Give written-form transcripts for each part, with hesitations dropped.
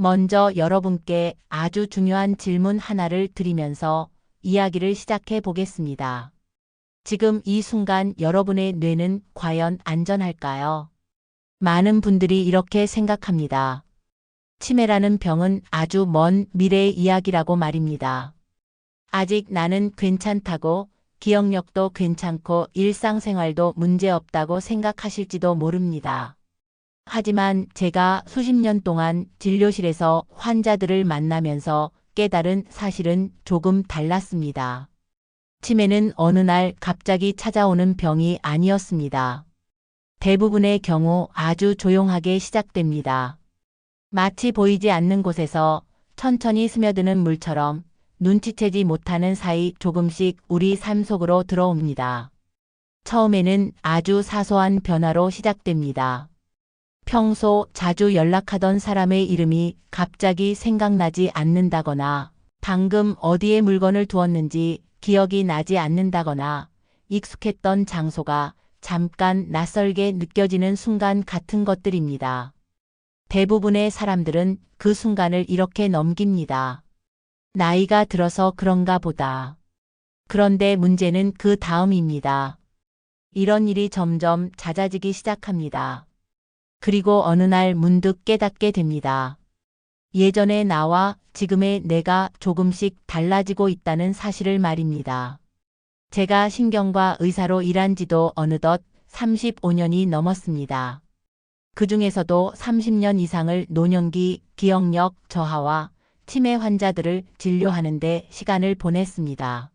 먼저 여러분께 아주 중요한 질문 하나를 드리면서 이야기를 시작해 보겠습니다. 지금 이 순간 여러분의 뇌는 과연 안전할까요? 많은 분들이 이렇게 생각합니다. 치매라는 병은 아주 먼 미래의 이야기라고 말입니다. 아직 나는 괜찮다고, 기억력도 괜찮고 일상생활도 문제없다고 생각하실지도 모릅니다. 하지만 제가 수십 년 동안 진료실에서 환자들을 만나면서 깨달은 사실은 조금 달랐습니다. 치매는 어느 날 갑자기 찾아오는 병이 아니었습니다. 대부분의 경우 아주 조용하게 시작됩니다. 마치 보이지 않는 곳에서 천천히 스며드는 물처럼 눈치채지 못하는 사이 조금씩 우리 삶 속으로 들어옵니다. 처음에는 아주 사소한 변화로 시작됩니다. 평소 자주 연락하던 사람의 이름이 갑자기 생각나지 않는다거나, 방금 어디에 물건을 두었는지 기억이 나지 않는다거나, 익숙했던 장소가 잠깐 낯설게 느껴지는 순간 같은 것들입니다. 대부분의 사람들은 그 순간을 이렇게 넘깁니다. 나이가 들어서 그런가 보다. 그런데 문제는 그 다음입니다. 이런 일이 점점 잦아지기 시작합니다. 그리고 어느 날 문득 깨닫게 됩니다. 예전의 나와 지금의 내가 조금씩 달라지고 있다는 사실을 말입니다. 제가 신경과 의사로 일한 지도 어느덧 35년이 넘었습니다. 그 중에서도 30년 이상을 노년기 기억력 저하와 치매 환자들을 진료하는 데 시간을 보냈습니다.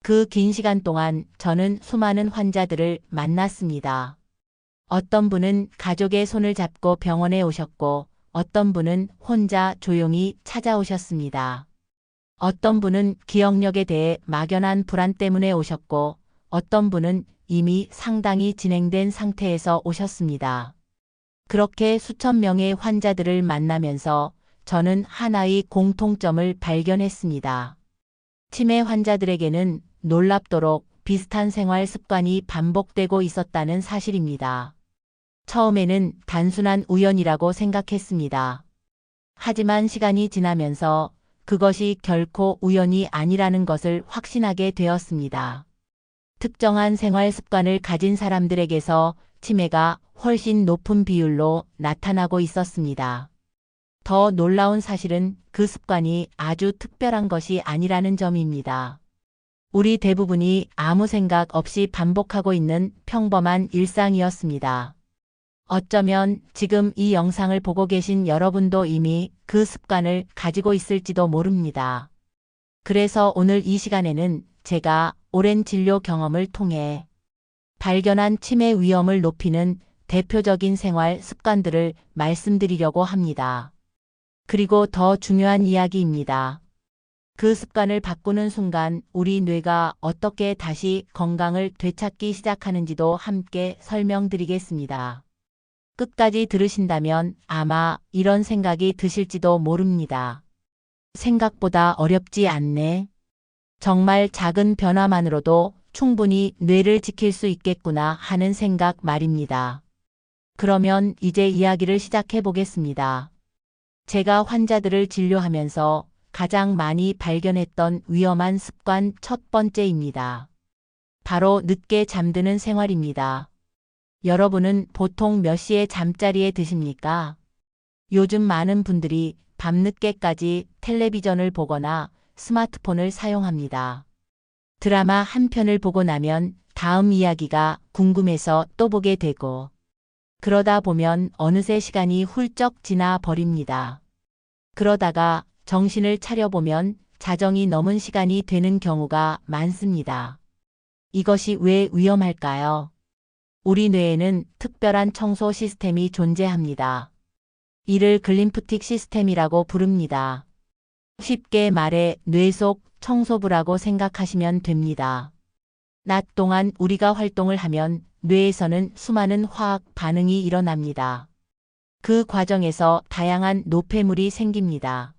그 긴 시간 동안 저는 수많은 환자들을 만났습니다. 어떤 분은 가족의 손을 잡고 병원에 오셨고, 어떤 분은 혼자 조용히 찾아오셨습니다. 어떤 분은 기억력에 대해 막연한 불안 때문에 오셨고, 어떤 분은 이미 상당히 진행된 상태에서 오셨습니다. 그렇게 수천 명의 환자들을 만나면서 저는 하나의 공통점을 발견했습니다. 치매 환자들에게는 놀랍도록 비슷한 생활 습관이 반복되고 있었다는 사실입니다. 처음에는 단순한 우연이라고 생각했습니다. 하지만 시간이 지나면서 그것이 결코 우연이 아니라는 것을 확신하게 되었습니다. 특정한 생활 습관을 가진 사람들에게서 치매가 훨씬 높은 비율로 나타나고 있었습니다. 더 놀라운 사실은 그 습관이 아주 특별한 것이 아니라는 점입니다. 우리 대부분이 아무 생각 없이 반복하고 있는 평범한 일상이었습니다. 어쩌면 지금 이 영상을 보고 계신 여러분도 이미 그 습관을 가지고 있을지도 모릅니다. 그래서 오늘 이 시간에는 제가 오랜 진료 경험을 통해 발견한 치매 위험을 높이는 대표적인 생활 습관들을 말씀드리려고 합니다. 그리고 더 중요한 이야기입니다. 그 습관을 바꾸는 순간 우리 뇌가 어떻게 다시 건강을 되찾기 시작하는지도 함께 설명드리겠습니다. 끝까지 들으신다면 아마 이런 생각이 드실지도 모릅니다. 생각보다 어렵지 않네. 정말 작은 변화만으로도 충분히 뇌를 지킬 수 있겠구나 하는 생각 말입니다. 그러면 이제 이야기를 시작해 보겠습니다. 제가 환자들을 진료하면서 가장 많이 발견했던 위험한 습관 첫 번째입니다. 바로 늦게 잠드는 생활입니다. 여러분은 보통 몇 시에 잠자리에 드십니까? 요즘 많은 분들이 밤늦게까지 텔레비전을 보거나 스마트폰을 사용합니다. 드라마 한 편을 보고 나면 다음 이야기가 궁금해서 또 보게 되고, 그러다 보면 어느새 시간이 훌쩍 지나 버립니다. 그러다가 정신을 차려보면 자정이 넘은 시간이 되는 경우가 많습니다. 이것이 왜 위험할까요? 우리 뇌에는 특별한 청소 시스템이 존재합니다. 이를 글림프틱 시스템이라고 부릅니다. 쉽게 말해 뇌 속 청소부라고 생각하시면 됩니다. 낮 동안 우리가 활동을 하면 뇌에서는 수많은 화학 반응이 일어납니다. 그 과정에서 다양한 노폐물이 생깁니다.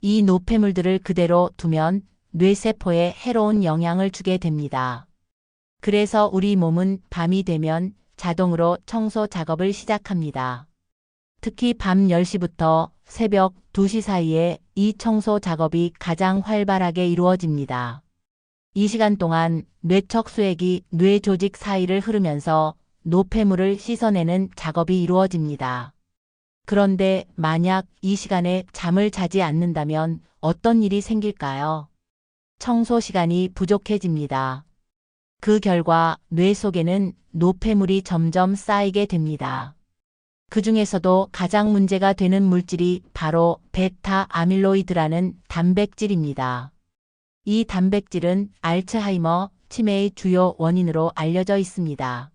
이 노폐물들을 그대로 두면 뇌세포에 해로운 영향을 주게 됩니다. 그래서 우리 몸은 밤이 되면 자동으로 청소 작업을 시작합니다. 특히 밤 10시부터 새벽 2시 사이에 이 청소 작업이 가장 활발하게 이루어집니다. 이 시간 동안 뇌척 수액이 뇌 조직 사이를 흐르면서 노폐물을 씻어내는 작업이 이루어집니다. 그런데 만약 이 시간에 잠을 자지 않는다면 어떤 일이 생길까요? 청소 시간이 부족해집니다. 그 결과 뇌 속에는 노폐물이 점점 쌓이게 됩니다. 그 중에서도 가장 문제가 되는 물질이 바로 베타 아밀로이드라는 단백질입니다. 이 단백질은 알츠하이머, 치매의 주요 원인으로 알려져 있습니다.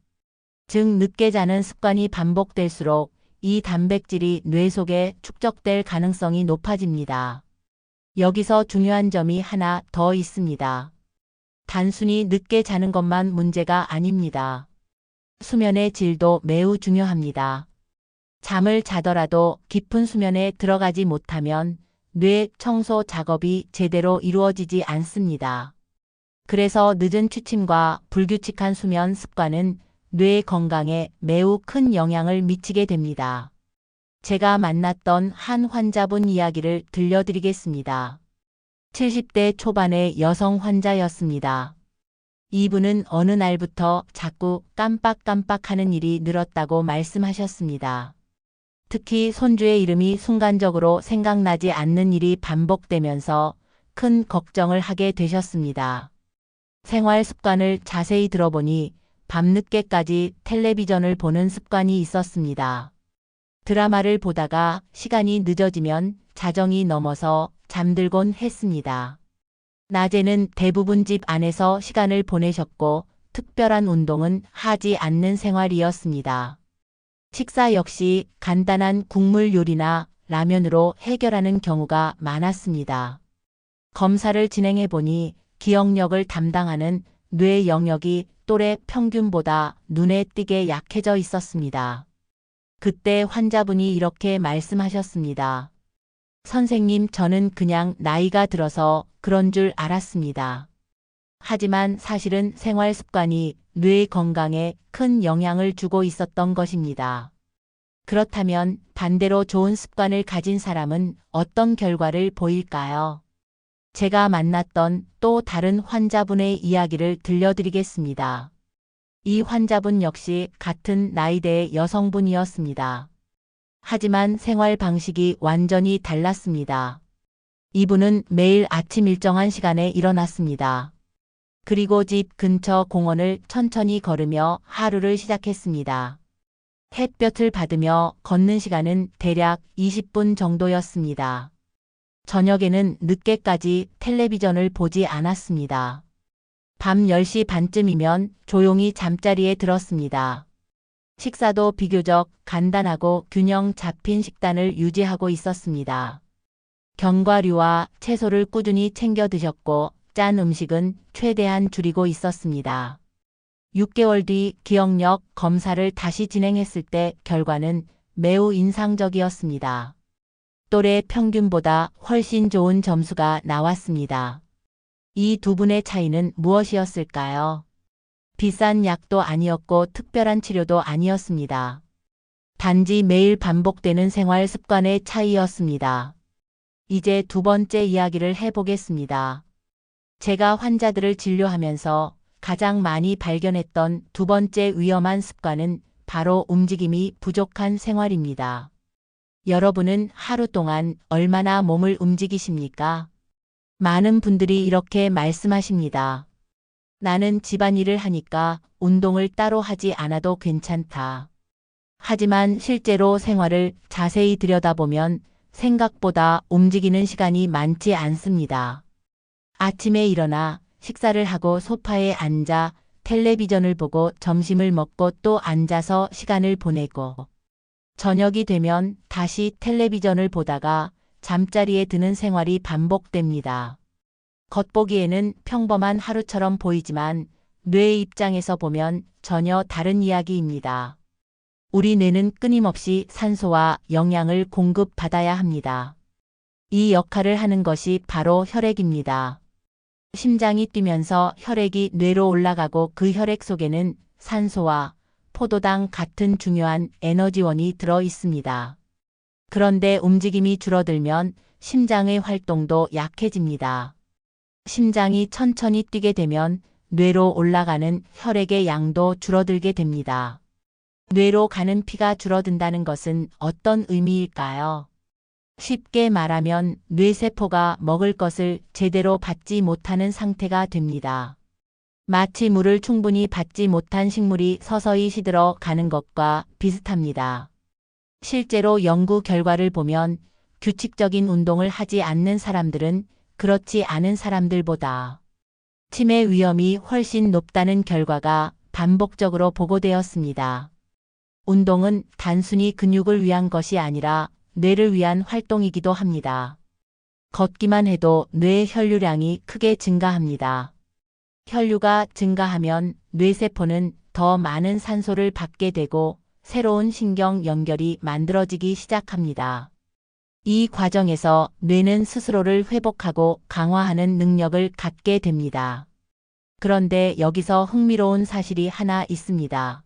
즉 늦게 자는 습관이 반복될수록 이 단백질이 뇌 속에 축적될 가능성이 높아집니다. 여기서 중요한 점이 하나 더 있습니다. 단순히 늦게 자는 것만 문제가 아닙니다. 수면의 질도 매우 중요합니다. 잠을 자더라도 깊은 수면에 들어가지 못하면 뇌 청소 작업이 제대로 이루어지지 않습니다. 그래서 늦은 취침과 불규칙한 수면 습관은 뇌 건강에 매우 큰 영향을 미치게 됩니다. 제가 만났던 한 환자분 이야기를 들려드리겠습니다. 70대 초반의 여성 환자였습니다. 이분은 어느 날부터 자꾸 깜빡깜빡하는 일이 늘었다고 말씀하셨습니다. 특히 손주의 이름이 순간적으로 생각나지 않는 일이 반복되면서 큰 걱정을 하게 되셨습니다. 생활 습관을 자세히 들어보니 밤늦게까지 텔레비전을 보는 습관이 있었습니다. 드라마를 보다가 시간이 늦어지면 자정이 넘어서 잠들곤 했습니다. 낮에는 대부분 집 안에서 시간을 보내셨고 특별한 운동은 하지 않는 생활이었습니다. 식사 역시 간단한 국물 요리나 라면으로 해결하는 경우가 많았습니다. 검사를 진행해 보니 기억력을 담당하는 뇌 영역이 또래 평균보다 눈에 띄게 약해져 있었습니다. 그때 환자분이 이렇게 말씀하셨습니다. 선생님, 저는 그냥 나이가 들어서 그런 줄 알았습니다. 하지만 사실은 생활 습관이 뇌 건강에 큰 영향을 주고 있었던 것입니다. 그렇다면 반대로 좋은 습관을 가진 사람은 어떤 결과를 보일까요? 제가 만났던 또 다른 환자분의 이야기를 들려드리겠습니다. 이 환자분 역시 같은 나이대의 여성분이었습니다. 하지만 생활 방식이 완전히 달랐습니다. 이분은 매일 아침 일정한 시간에 일어났습니다. 그리고 집 근처 공원을 천천히 걸으며 하루를 시작했습니다. 햇볕을 받으며 걷는 시간은 대략 20분 정도였습니다. 저녁에는 늦게까지 텔레비전을 보지 않았습니다. 밤 10시 반쯤이면 조용히 잠자리에 들었습니다. 식사도 비교적 간단하고 균형 잡힌 식단을 유지하고 있었습니다. 견과류와 채소를 꾸준히 챙겨 드셨고 짠 음식은 최대한 줄이고 있었습니다. 6개월 뒤 기억력 검사를 다시 진행했을 때 결과는 매우 인상적이었습니다. 또래 평균보다 훨씬 좋은 점수가 나왔습니다. 이 두 분의 차이는 무엇이었을까요? 비싼 약도 아니었고 특별한 치료도 아니었습니다. 단지 매일 반복되는 생활 습관의 차이였습니다. 이제 두 번째 이야기를 해보겠습니다. 제가 환자들을 진료하면서 가장 많이 발견했던 두 번째 위험한 습관은 바로 움직임이 부족한 생활입니다. 여러분은 하루 동안 얼마나 몸을 움직이십니까? 많은 분들이 이렇게 말씀하십니다. 나는 집안일을 하니까 운동을 따로 하지 않아도 괜찮다. 하지만 실제로 생활을 자세히 들여다보면 생각보다 움직이는 시간이 많지 않습니다. 아침에 일어나 식사를 하고 소파에 앉아 텔레비전을 보고 점심을 먹고 또 앉아서 시간을 보내고 저녁이 되면 다시 텔레비전을 보다가 잠자리에 드는 생활이 반복됩니다. 겉보기에는 평범한 하루처럼 보이지만 뇌의 입장에서 보면 전혀 다른 이야기입니다. 우리 뇌는 끊임없이 산소와 영양을 공급받아야 합니다. 이 역할을 하는 것이 바로 혈액입니다. 심장이 뛰면서 혈액이 뇌로 올라가고 그 혈액 속에는 산소와 포도당 같은 중요한 에너지원이 들어 있습니다. 그런데 움직임이 줄어들면 심장의 활동도 약해집니다. 심장이 천천히 뛰게 되면 뇌로 올라가는 혈액의 양도 줄어들게 됩니다. 뇌로 가는 피가 줄어든다는 것은 어떤 의미일까요? 쉽게 말하면 뇌세포가 먹을 것을 제대로 받지 못하는 상태가 됩니다. 마치 물을 충분히 받지 못한 식물이 서서히 시들어 가는 것과 비슷합니다. 실제로 연구 결과를 보면 규칙적인 운동을 하지 않는 사람들은 그렇지 않은 사람들보다 치매 위험이 훨씬 높다는 결과가 반복적으로 보고되었습니다. 운동은 단순히 근육을 위한 것이 아니라 뇌를 위한 활동이기도 합니다. 걷기만 해도 뇌 혈류량이 크게 증가합니다. 혈류가 증가하면 뇌세포는 더 많은 산소를 받게 되고 새로운 신경 연결이 만들어지기 시작합니다. 이 과정에서 뇌는 스스로를 회복하고 강화하는 능력을 갖게 됩니다. 그런데 여기서 흥미로운 사실이 하나 있습니다.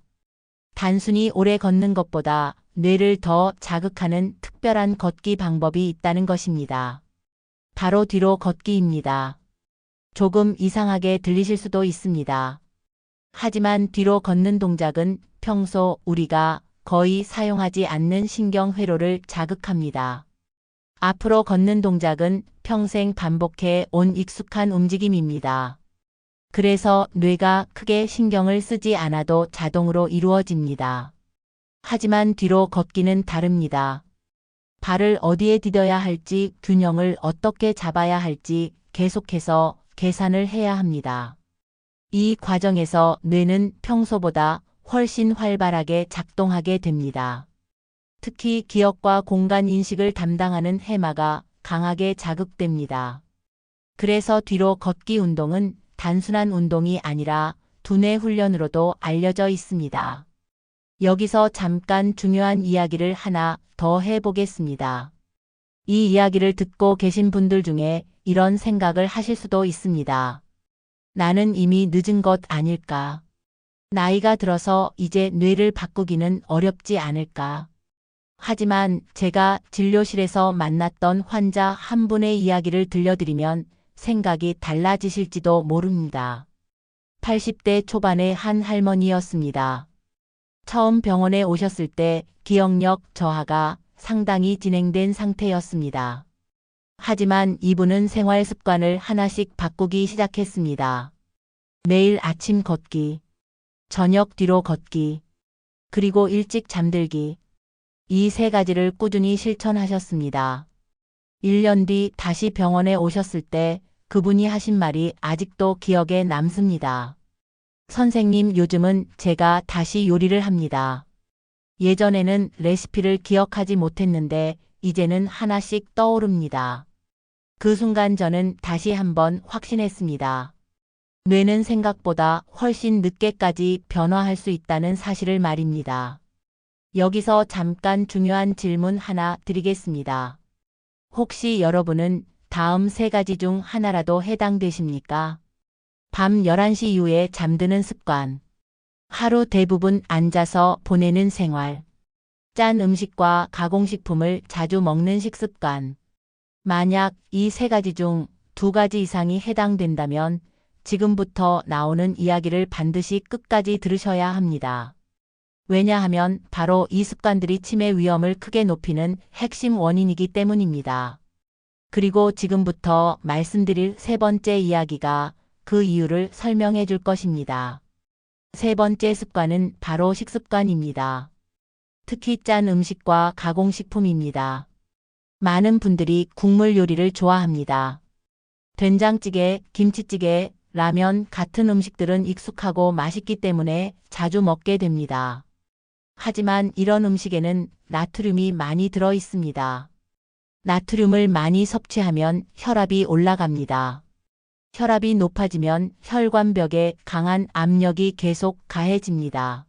단순히 오래 걷는 것보다 뇌를 더 자극하는 특별한 걷기 방법이 있다는 것입니다. 바로 뒤로 걷기입니다. 조금 이상하게 들리실 수도 있습니다. 하지만 뒤로 걷는 동작은 평소 우리가 거의 사용하지 않는 신경회로를 자극합니다. 앞으로 걷는 동작은 평생 반복해 온 익숙한 움직임입니다. 그래서 뇌가 크게 신경을 쓰지 않아도 자동으로 이루어집니다. 하지만 뒤로 걷기는 다릅니다. 발을 어디에 디뎌야 할지, 균형을 어떻게 잡아야 할지 계속해서 계산을 해야 합니다. 이 과정에서 뇌는 평소보다 훨씬 활발하게 작동하게 됩니다. 특히 기억과 공간 인식을 담당하는 해마가 강하게 자극됩니다. 그래서 뒤로 걷기 운동은 단순한 운동이 아니라 두뇌 훈련으로도 알려져 있습니다. 여기서 잠깐 중요한 이야기를 하나 더 해보겠습니다. 이 이야기를 듣고 계신 분들 중에 이런 생각을 하실 수도 있습니다. 나는 이미 늦은 것 아닐까? 나이가 들어서 이제 뇌를 바꾸기는 어렵지 않을까? 하지만 제가 진료실에서 만났던 환자 한 분의 이야기를 들려드리면 생각이 달라지실지도 모릅니다. 80대 초반의 한 할머니였습니다. 처음 병원에 오셨을 때 기억력 저하가 상당히 진행된 상태였습니다. 하지만 이분은 생활 습관을 하나씩 바꾸기 시작했습니다. 매일 아침 걷기, 저녁 뒤로 걷기, 그리고 일찍 잠들기. 이 세 가지를 꾸준히 실천하셨습니다. 1년 뒤 다시 병원에 오셨을 때 그분이 하신 말이 아직도 기억에 남습니다. 선생님, 요즘은 제가 다시 요리를 합니다. 예전에는 레시피를 기억하지 못했는데 이제는 하나씩 떠오릅니다. 그 순간 저는 다시 한번 확신했습니다. 뇌는 생각보다 훨씬 늦게까지 변화할 수 있다는 사실을 말입니다. 여기서 잠깐 중요한 질문 하나 드리겠습니다. 혹시 여러분은 다음 세 가지 중 하나라도 해당되십니까? 밤 11시 이후에 잠드는 습관, 하루 대부분 앉아서 보내는 생활, 짠 음식과 가공식품을 자주 먹는 식습관. 만약 이 세 가지 중 두 가지 이상이 해당된다면 지금부터 나오는 이야기를 반드시 끝까지 들으셔야 합니다. 왜냐하면 바로 이 습관들이 치매 위험을 크게 높이는 핵심 원인이기 때문입니다. 그리고 지금부터 말씀드릴 세 번째 이야기가 그 이유를 설명해 줄 것입니다. 세 번째 습관은 바로 식습관입니다. 특히 짠 음식과 가공식품입니다. 많은 분들이 국물 요리를 좋아합니다. 된장찌개, 김치찌개, 라면 같은 음식들은 익숙하고 맛있기 때문에 자주 먹게 됩니다. 하지만 이런 음식에는 나트륨이 많이 들어 있습니다. 나트륨을 많이 섭취하면 혈압이 올라갑니다. 혈압이 높아지면 혈관벽에 강한 압력이 계속 가해집니다.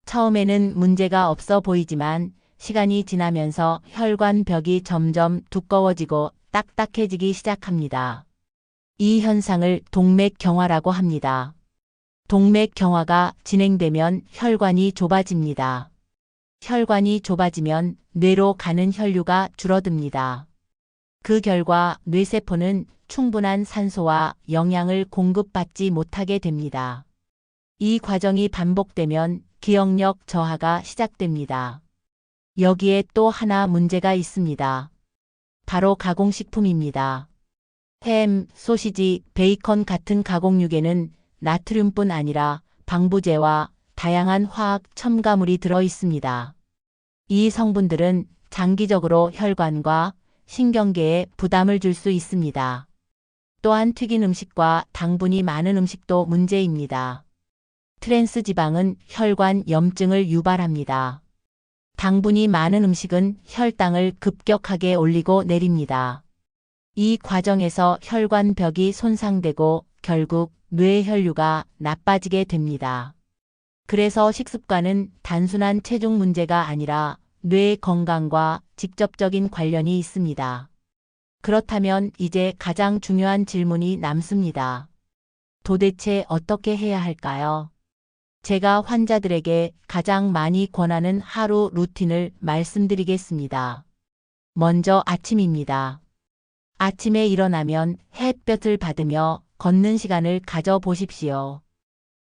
처음에는 문제가 없어 보이지만 시간이 지나면서 혈관벽이 점점 두꺼워지고 딱딱해지기 시작합니다. 이 현상을 동맥경화라고 합니다. 동맥경화가 진행되면 혈관이 좁아집니다. 혈관이 좁아지면 뇌로 가는 혈류가 줄어듭니다. 그 결과 뇌세포는 충분한 산소와 영양을 공급받지 못하게 됩니다. 이 과정이 반복되면 기억력 저하가 시작됩니다. 여기에 또 하나 문제가 있습니다. 바로 가공식품입니다. 햄, 소시지, 베이컨 같은 가공육에는 나트륨뿐 아니라 방부제와 다양한 화학 첨가물이 들어 있습니다. 이 성분들은 장기적으로 혈관과 신경계에 부담을 줄 수 있습니다. 또한 튀긴 음식과 당분이 많은 음식도 문제입니다. 트랜스 지방은 혈관 염증을 유발합니다. 당분이 많은 음식은 혈당을 급격하게 올리고 내립니다. 이 과정에서 혈관벽이 손상되고 결국 뇌 혈류가 나빠지게 됩니다. 그래서 식습관은 단순한 체중 문제가 아니라 뇌 건강과 직접적인 관련이 있습니다. 그렇다면 이제 가장 중요한 질문이 남습니다. 도대체 어떻게 해야 할까요? 제가 환자들에게 가장 많이 권하는 하루 루틴을 말씀드리겠습니다. 먼저 아침입니다. 아침에 일어나면 햇볕을 받으며 걷는 시간을 가져보십시오.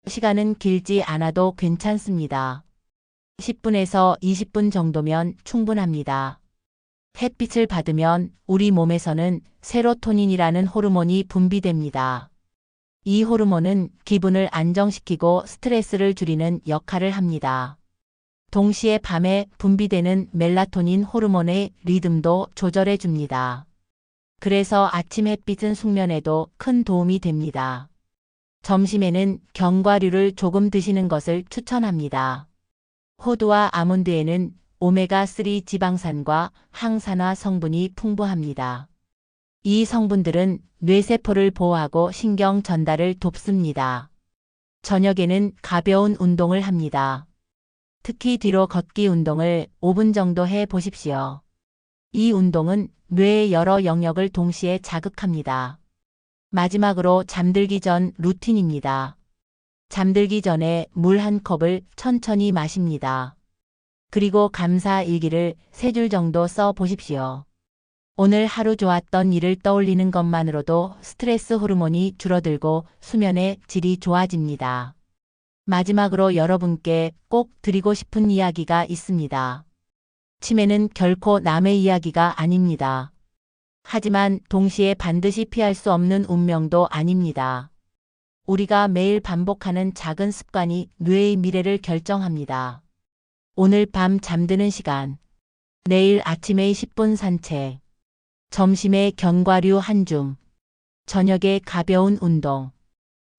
시간은 길지 않아도 괜찮습니다. 10분에서 20분 정도면 충분합니다. 햇빛을 받으면 우리 몸에서는 세로토닌이라는 호르몬이 분비됩니다. 이 호르몬은 기분을 안정시키고 스트레스를 줄이는 역할을 합니다. 동시에 밤에 분비되는 멜라토닌 호르몬의 리듬도 조절해 줍니다. 그래서 아침 햇빛은 숙면에도 큰 도움이 됩니다. 점심에는 견과류를 조금 드시는 것을 추천합니다. 호두와 아몬드에는 오메가3 지방산과 항산화 성분이 풍부합니다. 이 성분들은 뇌세포를 보호하고 신경 전달을 돕습니다. 저녁에는 가벼운 운동을 합니다. 특히 뒤로 걷기 운동을 5분 정도 해 보십시오. 이 운동은 뇌의 여러 영역을 동시에 자극합니다. 마지막으로 잠들기 전 루틴입니다. 잠들기 전에 물 한 컵을 천천히 마십니다. 그리고 감사 일기를 3줄 정도 써 보십시오. 오늘 하루 좋았던 일을 떠올리는 것만으로도 스트레스 호르몬이 줄어들고 수면의 질이 좋아집니다. 마지막으로 여러분께 꼭 드리고 싶은 이야기가 있습니다. 치매는 결코 남의 이야기가 아닙니다. 하지만 동시에 반드시 피할 수 없는 운명도 아닙니다. 우리가 매일 반복하는 작은 습관이 뇌의 미래를 결정합니다. 오늘 밤 잠드는 시간, 내일 아침에 10분 산책, 점심에 견과류 한 줌, 저녁에 가벼운 운동,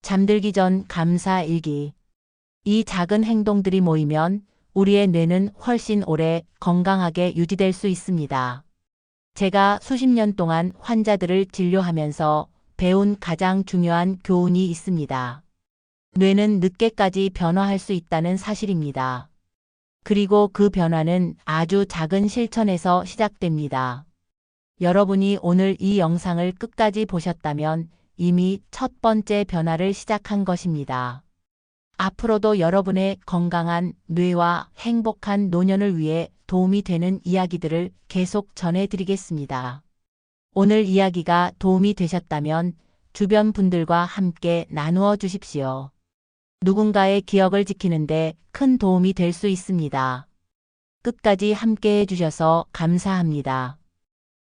잠들기 전 감사 일기. 이 작은 행동들이 모이면 우리의 뇌는 훨씬 오래 건강하게 유지될 수 있습니다. 제가 수십 년 동안 환자들을 진료하면서 배운 가장 중요한 교훈이 있습니다. 뇌는 늦게까지 변화할 수 있다는 사실입니다. 그리고 그 변화는 아주 작은 실천에서 시작됩니다. 여러분이 오늘 이 영상을 끝까지 보셨다면 이미 첫 번째 변화를 시작한 것입니다. 앞으로도 여러분의 건강한 뇌와 행복한 노년을 위해 도움이 되는 이야기들을 계속 전해드리겠습니다. 오늘 이야기가 도움이 되셨다면 주변 분들과 함께 나누어 주십시오. 누군가의 기억을 지키는데 큰 도움이 될 수 있습니다. 끝까지 함께 해주셔서 감사합니다.